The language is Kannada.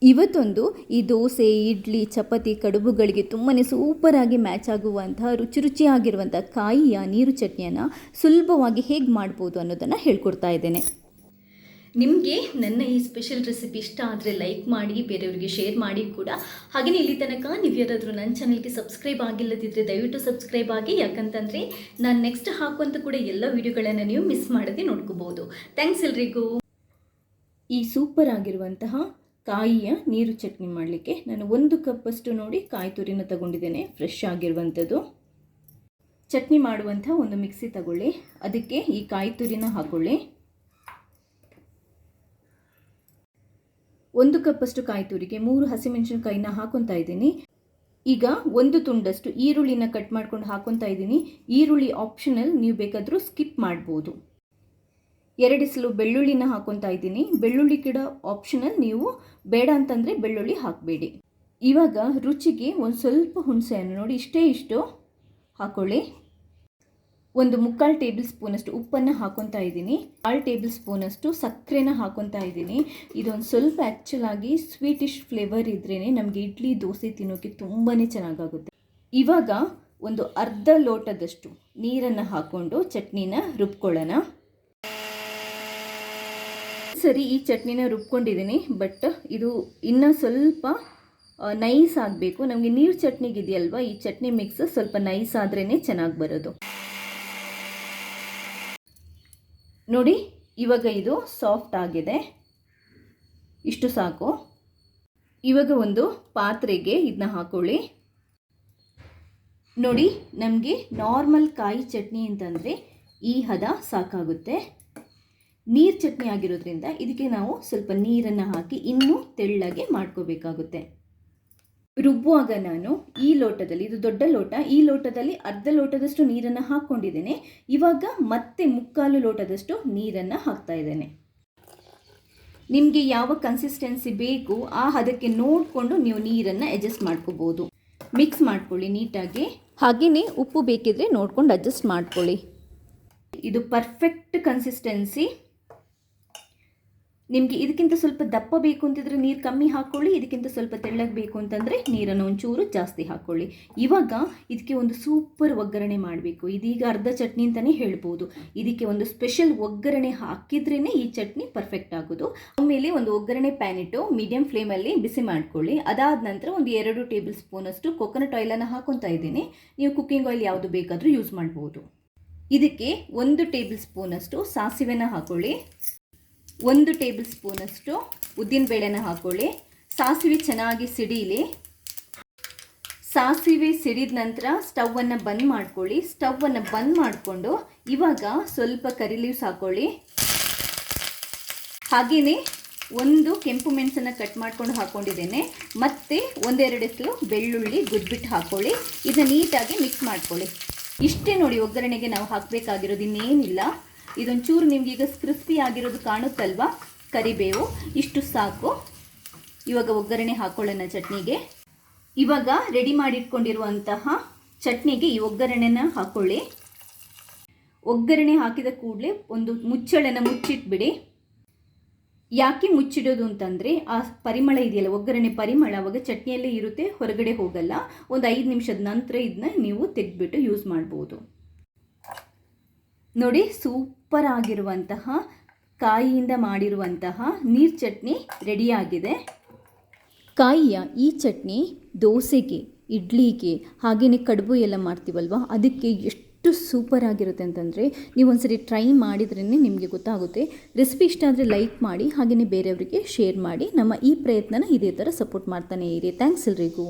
ಇವತ್ತೊಂದು ಈ ದೋಸೆ, ಇಡ್ಲಿ, ಚಪಾತಿ, ಕಡುಬುಗಳಿಗೆ ತುಂಬಾ ಸೂಪರಾಗಿ ಮ್ಯಾಚ್ ಆಗುವಂತಹ ರುಚಿಯಾಗಿರುವಂಥ ಕಾಯಿಯ ನೀರು ಚಟ್ನಿಯನ್ನು ಸುಲಭವಾಗಿ ಹೇಗೆ ಮಾಡ್ಬೋದು ಅನ್ನೋದನ್ನು ಹೇಳ್ಕೊಡ್ತಾ ಇದ್ದೇನೆ. ನಿಮಗೆ ನನ್ನ ಈ ಸ್ಪೆಷಲ್ ರೆಸಿಪಿ ಇಷ್ಟ ಆದರೆ ಲೈಕ್ ಮಾಡಿ, ಬೇರೆಯವರಿಗೆ ಶೇರ್ ಮಾಡಿ ಕೂಡ. ಹಾಗೆಯೇ ಇಲ್ಲಿ ತನಕ ನೀವು ಯಾರಾದರೂ ನನ್ನ ಚಾನಲ್ಗೆ ಸಬ್ಸ್ಕ್ರೈಬ್ ಆಗಿಲ್ಲದಿದ್ದರೆ ದಯವಿಟ್ಟು ಸಬ್ಸ್ಕ್ರೈಬ್ ಆಗಿ, ಯಾಕಂತಂದರೆ ನಾನು ನೆಕ್ಸ್ಟ್ ಹಾಕುವಂಥ ಕೂಡ ಎಲ್ಲ ವಿಡಿಯೋಗಳನ್ನು ನೀವು ಮಿಸ್ ಮಾಡದೆ ನೋಡ್ಕೋಬೋದು. ಥ್ಯಾಂಕ್ಸ್ ಎಲ್ರಿಗೂ. ಈ ಸೂಪರ್ ಆಗಿರುವಂತಹ ಕಾಯಿಯ ನೀರು ಚಟ್ನಿ ಮಾಡಲಿಕ್ಕೆ ನಾನು 1 ಕಪ್ಪಷ್ಟು ನೋಡಿ ಕಾಯಿ ತುರಿನ ತಗೊಂಡಿದ್ದೇನೆ, ಫ್ರೆಶ್ ಆಗಿರುವಂಥದ್ದು. ಚಟ್ನಿ ಮಾಡುವಂಥ ಒಂದು ಮಿಕ್ಸಿ ತಗೊಳ್ಳಿ, ಅದಕ್ಕೆ ಈ ಕಾಯಿ ತುರಿನ ಹಾಕೊಳ್ಳಿ. 1 ಕಪ್ಪಷ್ಟು ಕಾಯಿ ತುರಿಗೆ 3 ಹಸಿಮೆಣಸಿನಕಾಯಿನ ಹಾಕೊತಾ ಇದ್ದೀನಿ. ಈಗ 1 ತುಂಡಷ್ಟು ಈರುಳ್ಳಿನ ಕಟ್ ಮಾಡ್ಕೊಂಡು ಹಾಕೊತಾ ಇದ್ದೀನಿ. ಈರುಳ್ಳಿ ಆಪ್ಷನಲ್, ನೀವು ಬೇಕಾದರೂ ಸ್ಕಿಪ್ ಮಾಡ್ಬೋದು. 2 ಎಸಳು ಬೆಳ್ಳುಳ್ಳಿನ ಹಾಕೊತಾ ಇದ್ದೀನಿ. ಬೆಳ್ಳುಳ್ಳಿ ಕೂಡ ಆಪ್ಷನಲ್, ನೀವು ಬೇಡ ಅಂತಂದರೆ ಬೆಳ್ಳುಳ್ಳಿ ಹಾಕಬೇಡಿ. ಇವಾಗ ರುಚಿಗೆ ಒಂದು ಸ್ವಲ್ಪ ಹುಣಸೆಹಣ್ಣು ನೋಡಿ ಇಷ್ಟು ಹಾಕೊಳ್ಳಿ. 1/4 ಟೇಬಲ್ ಸ್ಪೂನಷ್ಟು ಉಪ್ಪನ್ನು ಹಾಕೊತಾ ಇದ್ದೀನಿ. 1/2 ಟೇಬಲ್ ಸ್ಪೂನಷ್ಟು ಸಕ್ಕರೆನ ಹಾಕೊತಾ ಇದ್ದೀನಿ. ಇದೊಂದು ಸ್ವಲ್ಪ ಆ್ಯಕ್ಚುಲಾಗಿ ಸ್ವೀಟಿಶ್ ಫ್ಲೇವರ್ ಇದ್ರೇ ನಮಗೆ ಇಡ್ಲಿ ದೋಸೆ ತಿನ್ನೋಕ್ಕೆ ತುಂಬಾ ಚೆನ್ನಾಗಾಗುತ್ತೆ. ಇವಾಗ ಒಂದು ಅರ್ಧ ಲೋಟದಷ್ಟು ನೀರನ್ನು ಹಾಕ್ಕೊಂಡು ಚಟ್ನಿನ ರುಬ್ಕೊಳ್ಳೋಣ. ಸರಿ, ಈ ಚಟ್ನಿನ ರುಬ್ಕೊಂಡಿದ್ದೀನಿ, ಬಟ್ ಇದು ಇನ್ನೂ ಸ್ವಲ್ಪ ನೈಸ್ ಆಗಬೇಕು. ನಮಗೆ ನೀರು ಚಟ್ನಿಗಿದೆಯಲ್ವ, ಈ ಚಟ್ನಿ ಮಿಕ್ಸ್ ಸ್ವಲ್ಪ ನೈಸ್ ಆದ್ರೇ ಚೆನ್ನಾಗಿ ಬರೋದು. ನೋಡಿ, ಇವಾಗ ಇದು ಸಾಫ್ಟ್ ಆಗಿದೆ, ಇಷ್ಟು ಸಾಕು. ಇವಾಗ ಒಂದು ಪಾತ್ರೆಗೆ ಇದನ್ನ ಹಾಕೊಳ್ಳಿ. ನೋಡಿ, ನಮಗೆ ನಾರ್ಮಲ್ ಕಾಯಿ ಚಟ್ನಿ ಅಂತಂದರೆ ಈ ಹದ ಸಾಕಾಗುತ್ತೆ. ನೀರು ಚಟ್ನಿ ಆಗಿರೋದ್ರಿಂದ ಇದಕ್ಕೆ ನಾವು ಸ್ವಲ್ಪ ನೀರನ್ನು ಹಾಕಿ ಇನ್ನೂ ತೆಳ್ಳಗೆ ಮಾಡ್ಕೋಬೇಕಾಗುತ್ತೆ. ರುಬ್ಬುವಾಗ ನಾನು ಈ ಲೋಟದಲ್ಲಿ, ಇದು ದೊಡ್ಡ ಲೋಟ, ಈ ಲೋಟದಲ್ಲಿ ಅರ್ಧ ಲೋಟದಷ್ಟು ನೀರನ್ನು ಹಾಕ್ಕೊಂಡಿದ್ದೇನೆ. ಇವಾಗ ಮತ್ತೆ 3/4 ಲೋಟದಷ್ಟು ನೀರನ್ನು ಹಾಕ್ತಾ ಇದ್ದೇನೆ. ನಿಮಗೆ ಯಾವ ಕನ್ಸಿಸ್ಟೆನ್ಸಿ ಬೇಕು ಆ ಹದಕ್ಕೆ ನೋಡಿಕೊಂಡು ನೀವು ನೀರನ್ನು ಅಡ್ಜಸ್ಟ್ ಮಾಡ್ಕೋಬೋದು. ಮಿಕ್ಸ್ ಮಾಡ್ಕೊಳ್ಳಿ ನೀಟಾಗಿ. ಹಾಗೆಯೇ ಉಪ್ಪು ಬೇಕಿದ್ರೆ ನೋಡ್ಕೊಂಡು ಅಡ್ಜಸ್ಟ್ ಮಾಡ್ಕೊಳ್ಳಿ. ಇದು ಪರ್ಫೆಕ್ಟ್ ಕನ್ಸಿಸ್ಟೆನ್ಸಿ. ನಿಮಗೆ ಇದಕ್ಕಿಂತ ಸ್ವಲ್ಪ ದಪ್ಪ ಬೇಕು ಅಂತಿದ್ರೆ ನೀರು ಕಮ್ಮಿ ಹಾಕ್ಕೊಳ್ಳಿ, ಇದಕ್ಕಿಂತ ಸ್ವಲ್ಪ ತೆಳ್ಳಗೆ ಬೇಕು ಅಂತಂದರೆ ನೀರನ್ನು ಒಂಚೂರು ಜಾಸ್ತಿ ಹಾಕ್ಕೊಳ್ಳಿ. ಇವಾಗ ಇದಕ್ಕೆ ಒಂದು ಸೂಪರ್ ಒಗ್ಗರಣೆ ಮಾಡಬೇಕು. ಇದೀಗ ಅರ್ಧ ಚಟ್ನಿ ಅಂತಲೇ ಹೇಳ್ಬೋದು. ಇದಕ್ಕೆ ಒಂದು ಸ್ಪೆಷಲ್ ಒಗ್ಗರಣೆ ಹಾಕಿದ್ರೇ ಈ ಚಟ್ನಿ ಪರ್ಫೆಕ್ಟ್ ಆಗೋದು. ಆಮೇಲೆ ಒಂದು ಒಗ್ಗರಣೆ ಪ್ಯಾನ್ ಇಟ್ಟು ಮೀಡಿಯಂ ಫ್ಲೇಮಲ್ಲಿ ಬಿಸಿ ಮಾಡ್ಕೊಳ್ಳಿ. ಅದಾದ ನಂತರ ಒಂದು 2 ಟೇಬಲ್ ಸ್ಪೂನಷ್ಟು ಕೊಕೊನಟ್ ಆಯಿಲನ್ನು ಹಾಕೊತಾ ಇದ್ದೀನಿ. ನೀವು ಕುಕ್ಕಿಂಗ್ ಆಯಿಲ್ ಯಾವುದು ಬೇಕಾದರೂ ಯೂಸ್ ಮಾಡ್ಬೋದು. ಇದಕ್ಕೆ 1 ಟೇಬಲ್ ಸ್ಪೂನಷ್ಟು ಸಾಸಿವೆನ ಹಾಕೊಳ್ಳಿ. 1 ಟೇಬಲ್ ಸ್ಪೂನಷ್ಟು ಉದ್ದಿನಬೇಳೆನ ಹಾಕೊಳ್ಳಿ. ಸಾಸಿವೆ ಚೆನ್ನಾಗಿ ಸಿಡೀಲಿ. ಸಾಸಿವೆ ಸಿಡಿದ ನಂತರ ಸ್ಟವನ್ನು ಬಂದ್ ಮಾಡ್ಕೊಳ್ಳಿ. ಸ್ಟವನ್ನು ಬಂದ್ ಮಾಡಿಕೊಂಡು ಇವಾಗ ಸ್ವಲ್ಪ ಕರಿ ಲೀವ್ಸ್ ಹಾಕೊಳ್ಳಿ. ಹಾಗೆಯೇ 1 ಕೆಂಪು ಮೆಣಸನ್ನು ಕಟ್ ಮಾಡ್ಕೊಂಡು ಹಾಕ್ಕೊಂಡಿದ್ದೇನೆ. ಮತ್ತು 1-2 ಎಸಳು ಬೆಳ್ಳುಳ್ಳಿ ಗುದ್ಬಿಟ್ಟು ಹಾಕ್ಕೊಳ್ಳಿ. ಇದನ್ನ ನೀಟಾಗಿ ಮಿಕ್ಸ್ ಮಾಡ್ಕೊಳ್ಳಿ. ಇಷ್ಟೇ ನೋಡಿ ಒಗ್ಗರಣೆಗೆ ನಾವು ಹಾಕಬೇಕಾಗಿರೋದು, ಇನ್ನೇನಿಲ್ಲ. ಇದೊಂಚೂರು ನಿಮ್ಗೆ ಈಗ ಕ್ರಿಸ್ಪಿ ಆಗಿರೋದು ಕಾಣುತ್ತಲ್ವಾ, ಕರಿಬೇವು, ಇಷ್ಟು ಸಾಕು. ಇವಾಗ ಒಗ್ಗರಣೆ ಹಾಕೊಳ್ಳೋಣ ಚಟ್ನಿಗೆ. ಇವಾಗ ರೆಡಿ ಮಾಡಿಟ್ಕೊಂಡಿರುವಂತಹ ಚಟ್ನಿಗೆ ಈ ಒಗ್ಗರಣೆನ ಹಾಕೊಳ್ಳಿ. ಒಗ್ಗರಣೆ ಹಾಕಿದ ಕೂಡಲೇ ಒಂದು ಮುಚ್ಚಳನ ಮುಚ್ಚಿಟ್ಬಿಡಿ. ಯಾಕೆ ಮುಚ್ಚಿಡೋದು ಅಂತಂದರೆ ಆ ಪರಿಮಳ ಇದೆಯಲ್ಲ, ಒಗ್ಗರಣೆ ಪರಿಮಳ ಅವಾಗ ಚಟ್ನಿಯಲ್ಲೇ ಇರುತ್ತೆ, ಹೊರಗಡೆ ಹೋಗಲ್ಲ. ಒಂದು 5 ನಿಮಿಷದ ನಂತರ ಇದನ್ನ ನೀವು ತೆಗೆದ್ಬಿಟ್ಟು ಯೂಸ್ ಮಾಡ್ಬೋದು. ನೋಡಿ, ಸೂಪರ್ ಆಗಿರುವಂತಹ ಕಾಯಿಯಿಂದ ಮಾಡಿರುವಂತಹ ನೀರು ಚಟ್ನಿ ರೆಡಿಯಾಗಿದೆ. ಕಾಯಿಯ ಈ ಚಟ್ನಿ ದೋಸೆಗೆ, ಇಡ್ಲಿಗೆ, ಹಾಗೆಯೇ ಕಡುಬು ಎಲ್ಲ ಮಾಡ್ತೀವಲ್ವ, ಅದಕ್ಕೆ ಎಷ್ಟು ಸೂಪರ್ ಆಗಿರುತ್ತೆ ಅಂತಂದರೆ ನೀವು ಒಂದ್ಸರಿ ಟ್ರೈ ಮಾಡಿದ್ರೇ ನಿಮಗೆ ಗೊತ್ತಾಗುತ್ತೆ. ರೆಸಿಪಿ ಇಷ್ಟ ಆದರೆ ಲೈಕ್ ಮಾಡಿ, ಹಾಗೆಯೇ ಬೇರೆಯವರಿಗೆ ಶೇರ್ ಮಾಡಿ. ನಮ್ಮ ಈ ಪ್ರಯತ್ನನ ಇದೇ ಥರ ಸಪೋರ್ಟ್ ಮಾಡ್ತಾನೆ ಇರಿ. ಥ್ಯಾಂಕ್ಸ್ ಎಲ್ರಿಗೂ.